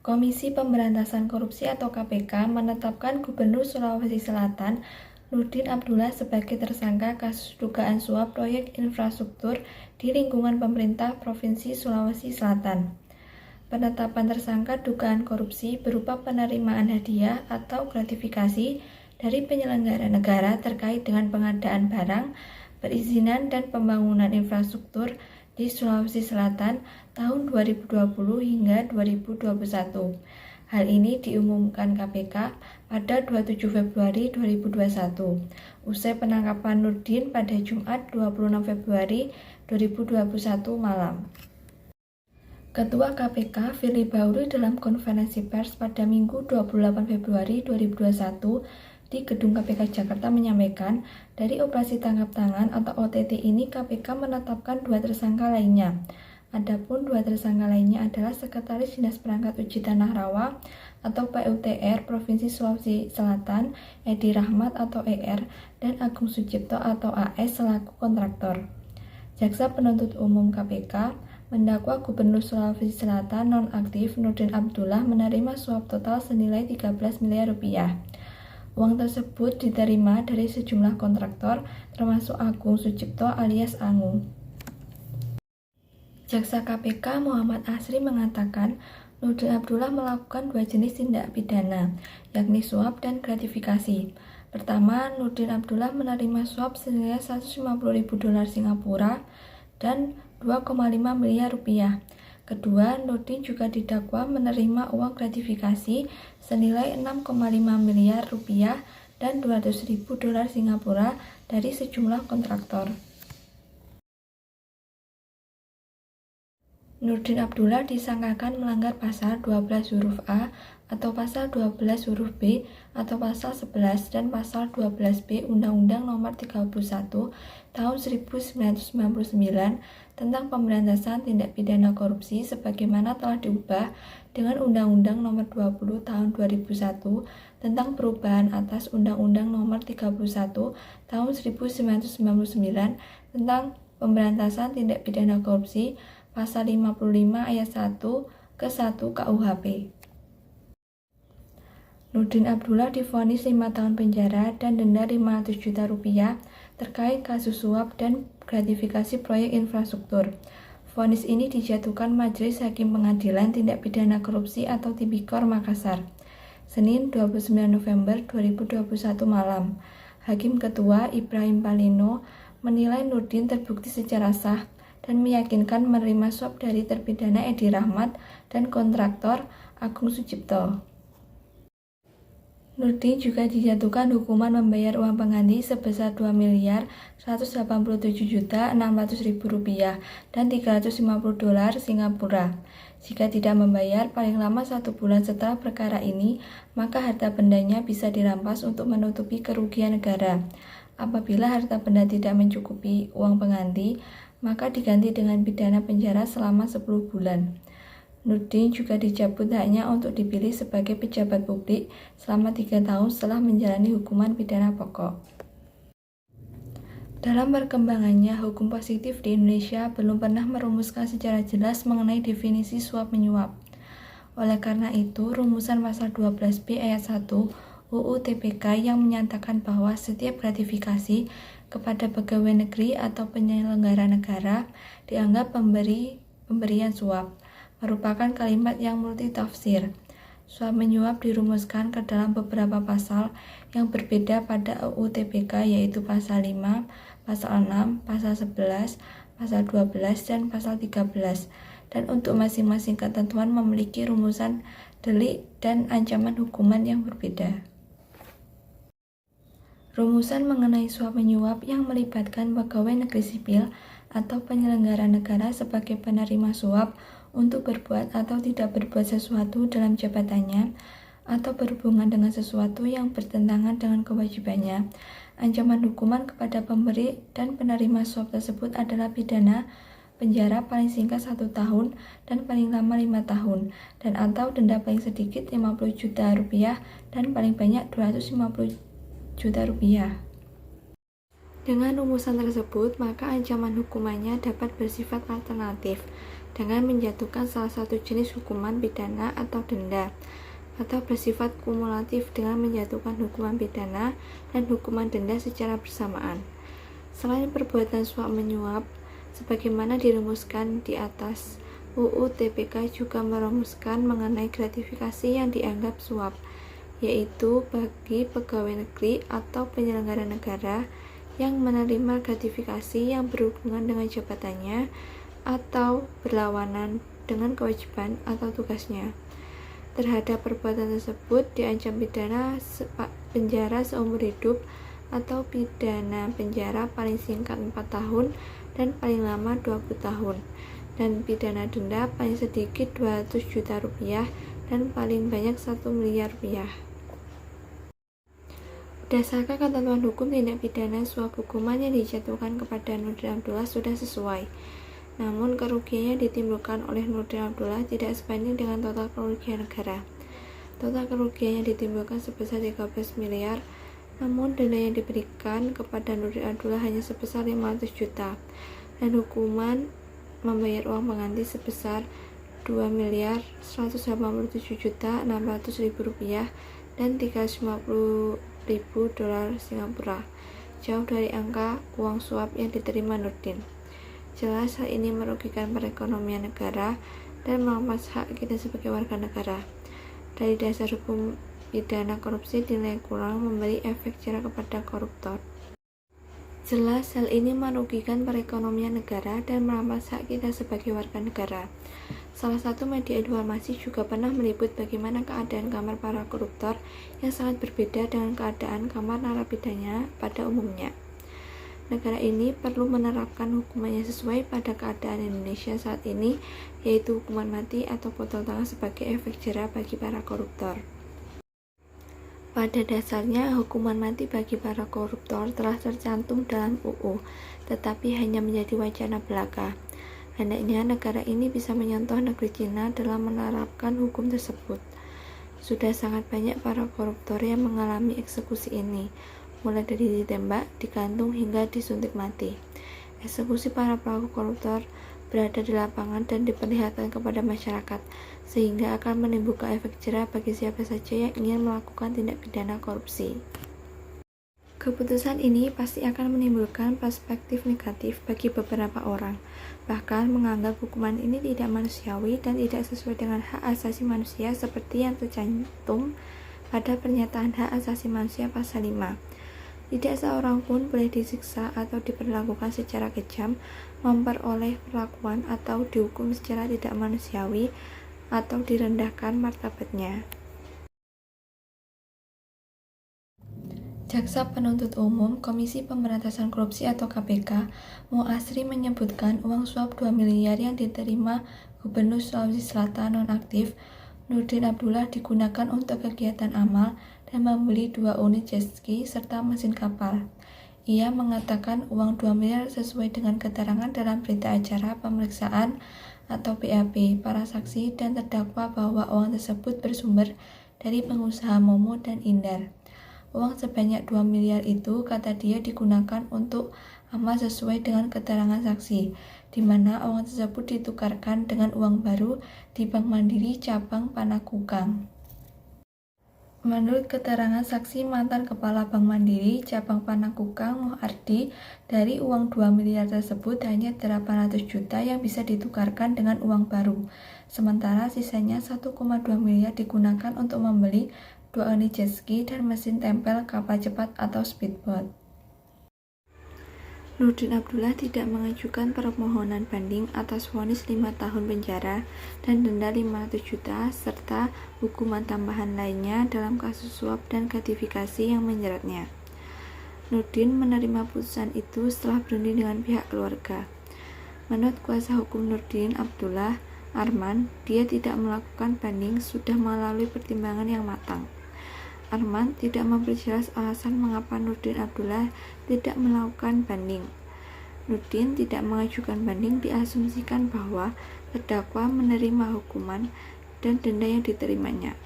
Komisi Pemberantasan Korupsi atau KPK menetapkan Gubernur Sulawesi Selatan Nurdin Abdullah sebagai tersangka kasus dugaan suap proyek infrastruktur di lingkungan pemerintah Provinsi Sulawesi Selatan. Penetapan tersangka dugaan korupsi berupa penerimaan hadiah atau gratifikasi dari penyelenggara negara terkait dengan pengadaan barang, perizinan dan pembangunan infrastruktur di Sulawesi Selatan tahun 2020 hingga 2021. Hal ini diumumkan KPK pada 27 Februari 2021, usai penangkapan Nurdin pada Jumat 26 Februari 2021 malam. Ketua KPK Firly Bahuri dalam konferensi pers pada Minggu 28 Februari 2021 di Gedung KPK Jakarta menyampaikan, dari operasi tangkap tangan atau OTT ini KPK menetapkan 2 tersangka lainnya. Adapun 2 tersangka lainnya adalah Sekretaris Dinas Perangkat Uji Tanah Rawa atau PUTR Provinsi Sulawesi Selatan, Edi Rahmat atau ER, dan Agung Sucipto atau AS selaku kontraktor. Jaksa Penuntut Umum KPK mendakwa Gubernur Sulawesi Selatan nonaktif Nurdin Abdullah menerima suap total senilai 13 miliar rupiah. Uang tersebut diterima dari sejumlah kontraktor, termasuk Agung Sucipto alias Angu. Jaksa KPK Muhammad Asri mengatakan Nurdin Abdullah melakukan 2 jenis tindak pidana, yakni suap dan gratifikasi. Pertama, Nurdin Abdullah menerima suap senilai 150.000 dolar Singapura dan 2,5 miliar rupiah. Kedua, Nurdin juga didakwa menerima uang gratifikasi senilai 6,5 miliar rupiah dan 200.000 dolar Singapura dari sejumlah kontraktor. Nurdin Abdullah disangkakan melanggar pasal 12 huruf A atau pasal 12 huruf B atau pasal 11 dan pasal 12B Undang-Undang Nomor 31 Tahun 1999 tentang pemberantasan tindak pidana korupsi sebagaimana telah diubah dengan Undang-Undang Nomor 20 Tahun 2001 tentang perubahan atas Undang-Undang Nomor 31 Tahun 1999 tentang pemberantasan tindak pidana korupsi pasal 55 ayat 1 ke 1 KUHP. Nurdin Abdullah divonis 5 tahun penjara dan denda 500 juta rupiah terkait kasus suap dan gratifikasi proyek infrastruktur. Vonis ini dijatuhkan Majelis Hakim Pengadilan Tindak Pidana Korupsi atau Tipikor Makassar, Senin 29 November 2021 malam. Hakim Ketua Ibrahim Palino menilai Nurdin terbukti secara sah dan meyakinkan menerima suap dari terpidana Edi Rahmat dan kontraktor Agung Sucipto. Nurdin juga dijatuhkan hukuman membayar uang pengganti sebesar 2.187.600.000 rupiah dan 350 dolar Singapura. Jika tidak membayar paling lama 1 bulan setelah perkara ini, maka harta bendanya bisa dirampas untuk menutupi kerugian negara. Apabila harta benda tidak mencukupi uang pengganti, maka diganti dengan pidana penjara selama 10 bulan. Nurdin juga dicabut haknya untuk dipilih sebagai pejabat publik selama 3 tahun setelah menjalani hukuman pidana pokok. Dalam perkembangannya, hukum positif di Indonesia belum pernah merumuskan secara jelas mengenai definisi suap menyuap. Oleh karena itu, rumusan pasal 12B ayat 1 UU TPK yang menyatakan bahwa setiap gratifikasi kepada pegawai negeri atau penyelenggara negara dianggap pemberian suap, merupakan kalimat yang multitafsir. Suap menyuap dirumuskan ke dalam beberapa pasal yang berbeda pada UU TPK, yaitu pasal 5, pasal 6, pasal 11, pasal 12, dan pasal 13. Dan untuk masing-masing ketentuan memiliki rumusan delik dan ancaman hukuman yang berbeda. Rumusan mengenai suap menyuap yang melibatkan pegawai negeri sipil atau penyelenggara negara sebagai penerima suap untuk berbuat atau tidak berbuat sesuatu dalam jabatannya atau berhubungan dengan sesuatu yang bertentangan dengan kewajibannya. Ancaman hukuman kepada pemberi dan penerima suap tersebut adalah pidana penjara paling singkat 1 tahun dan paling lama 5 tahun, dan atau denda paling sedikit 50 juta rupiah dan paling banyak 250 juta rupiah. Dengan rumusan tersebut, maka ancaman hukumannya dapat bersifat alternatif. dengan menjatuhkan salah satu jenis hukuman pidana atau denda, atau bersifat kumulatif dengan menjatuhkan hukuman pidana dan hukuman denda secara bersamaan. Selain perbuatan suap menyuap, sebagaimana dirumuskan di atas, UU TPK juga merumuskan mengenai gratifikasi yang dianggap suap, yaitu bagi pegawai negeri atau penyelenggara negara yang menerima gratifikasi yang berhubungan dengan jabatannya atau berlawanan dengan kewajiban atau tugasnya. Terhadap perbuatan tersebut diancam pidana penjara seumur hidup atau pidana penjara paling singkat 4 tahun dan paling lama 20 tahun, dan pidana denda paling sedikit 200 juta rupiah dan paling banyak 1 miliar rupiah. Berdasarkan ketentuan hukum tindak pidana suap, hukuman yang dijatuhkan kepada Nurdin Abdullah sudah sesuai. Namun kerugian yang ditimbulkan oleh Nurdin Abdullah tidak sebanding dengan total kerugian negara. Total kerugian yang ditimbulkan sebesar 13 miliar, namun denda yang diberikan kepada Nurdin Abdullah hanya sebesar 500 juta, dan hukuman membayar uang pengganti sebesar 2.187.600.000 rupiah dan 350.000 dolar Singapura, jauh dari angka uang suap yang diterima Nurdin. Jelas hal ini merugikan perekonomian negara dan merampas hak kita sebagai warga negara. Dari dasar hukum pidana korupsi dinilai kurang memberi efek jera kepada koruptor. Jelas hal ini merugikan perekonomian negara dan merampas hak kita sebagai warga negara. Salah satu media informasi juga pernah meliput bagaimana keadaan kamar para koruptor yang sangat berbeda dengan keadaan kamar narapidana pada umumnya. Negara ini perlu menerapkan hukuman yang sesuai pada keadaan Indonesia saat ini, yaitu hukuman mati atau potong tangan sebagai efek jera bagi para koruptor. Pada dasarnya, hukuman mati bagi para koruptor telah tercantum dalam UU, tetapi hanya menjadi wacana belaka. Hendaknya negara ini bisa mencontoh negeri Cina dalam menerapkan hukum tersebut. Sudah sangat banyak para koruptor yang mengalami eksekusi ini, mulai dari ditembak, digantung, hingga disuntik mati. Eksekusi para pelaku koruptor berada di lapangan dan diperlihatkan kepada masyarakat, sehingga akan menimbulkan efek jera bagi siapa saja yang ingin melakukan tindak pidana korupsi. Keputusan ini pasti akan menimbulkan perspektif negatif bagi beberapa orang, bahkan menganggap hukuman ini tidak manusiawi dan tidak sesuai dengan hak asasi manusia seperti yang tercantum pada Pernyataan Hak Asasi Manusia Pasal 5. Tidak seorang pun boleh disiksa atau diperlakukan secara kejam, memperoleh perlakuan atau dihukum secara tidak manusiawi atau direndahkan martabatnya. Jaksa Penuntut Umum Komisi Pemberantasan Korupsi atau KPK, Muasri menyebutkan uang suap 2 miliar yang diterima Gubernur Sulawesi Selatan nonaktif Nurdin Abdullah digunakan untuk kegiatan amal dan membeli 2 unit jet ski serta mesin kapal. Ia mengatakan uang 2 miliar sesuai dengan keterangan dalam berita acara pemeriksaan atau BAP para saksi dan terdakwa bahwa uang tersebut bersumber dari pengusaha Momo dan Indar. Uang sebanyak 2 miliar itu, kata dia, digunakan untuk amal sesuai dengan keterangan saksi, di mana uang tersebut ditukarkan dengan uang baru di Bank Mandiri Cabang Panakukang. Menurut keterangan saksi mantan Kepala Bank Mandiri Cabang Panakukang Muhardi, dari uang 2 miliar tersebut hanya 800 juta yang bisa ditukarkan dengan uang baru, sementara sisanya 1,2 miliar digunakan untuk membeli 2 unit jet ski dan mesin tempel kapal cepat atau speedboat. Nurdin Abdullah tidak mengajukan permohonan banding atas vonis 5 tahun penjara dan denda 500 juta serta hukuman tambahan lainnya dalam kasus suap dan gratifikasi yang menjeratnya. Nurdin menerima putusan itu setelah berunding dengan pihak keluarga. Menurut kuasa hukum Nurdin Abdullah, Arman, dia tidak melakukan banding sudah melalui pertimbangan yang matang. Arman tidak memperjelas alasan mengapa Nurdin Abdullah tidak melakukan banding. Nurdin tidak mengajukan banding diasumsikan bahwa terdakwa menerima hukuman dan denda yang diterimanya.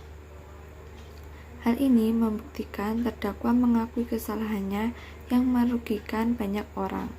Hal ini membuktikan terdakwa mengakui kesalahannya yang merugikan banyak orang.